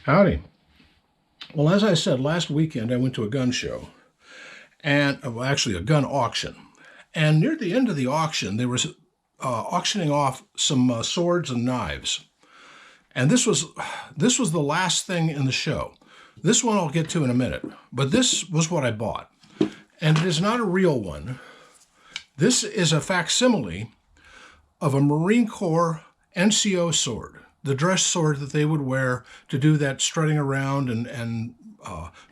Howdy. Well, as I said, last weekend I went to a gun show, and well, actually a gun auction. And near the end of the auction, they were auctioning off some swords and knives. And this was the last thing in the show. This one I'll get to in a minute, but this was what I bought. And it is not a real one. This is a facsimile of a Marine Corps NCO sword, the dress sword that they would wear to do that strutting around and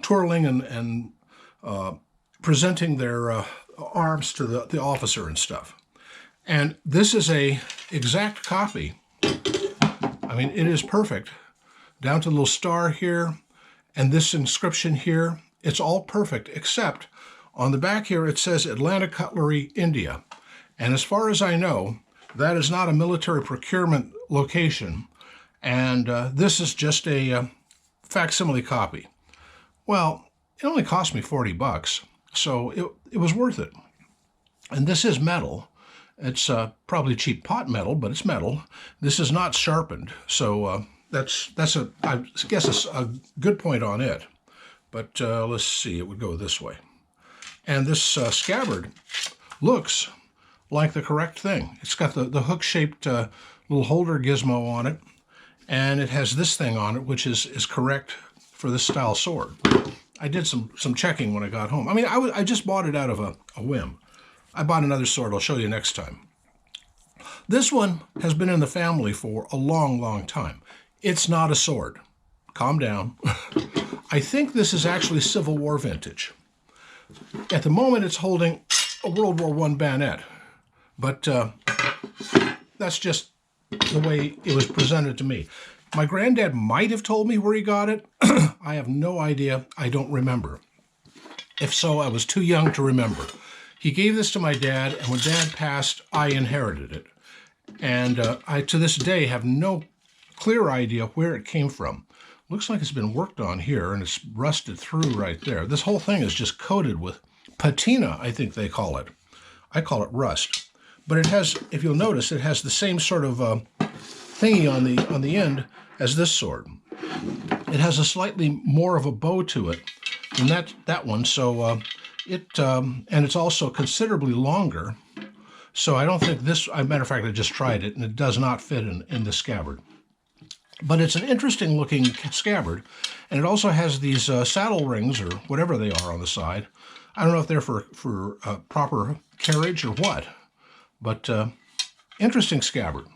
twirling and presenting their arms to the officer and stuff. And this is a exact copy. I mean, it is perfect, down to the little star here and this inscription here. It's all perfect, except on the back here it says Atlanta Cutlery, India. And as far as I know, that is not a military procurement location, and this is just a facsimile copy. Well, it only cost me $40, so it was worth it. And this is metal. It's probably cheap pot metal, but it's metal. This is not sharpened, so that's I guess a good point on it. But let's see, it would go this way. And this scabbard looks like the correct thing. It's got the hook-shaped little holder gizmo on it, and it has this thing on it, which is correct for this style sword. I did some checking when I got home. I mean, I just bought it out of a whim. I bought another sword. I'll show you next time. This one has been in the family for a long, long time. It's not a sword. Calm down. I think this is actually Civil War vintage. At the moment, it's holding a World War I bayonet, but that's just the way it was presented to me. My granddad might have told me where he got it. I have no idea. I don't remember. If so, I was too young to remember. He gave this to my dad, and when Dad passed, I inherited it. And I, to this day, have no clear idea where it came from. Looks like it's been worked on here, and it's rusted through right there. This whole thing is just coated with patina, I think they call it. I call it rust. But it has, if you'll notice, it has the same sort of thingy on the end as this sword. It has a slightly more of a bow to it than that one, so and it's also considerably longer. So I don't think this, as a matter of fact, I just tried it, and it does not fit in the scabbard. But it's an interesting looking scabbard, and it also has these saddle rings, or whatever they are, on the side. I don't know if they're for proper carriage or what, but interesting scabbard.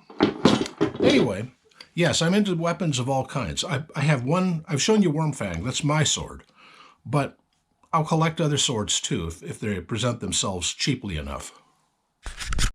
Anyway, yes, I'm into weapons of all kinds. I have one, I've shown you Wormfang, that's my sword, but I'll collect other swords too if they present themselves cheaply enough.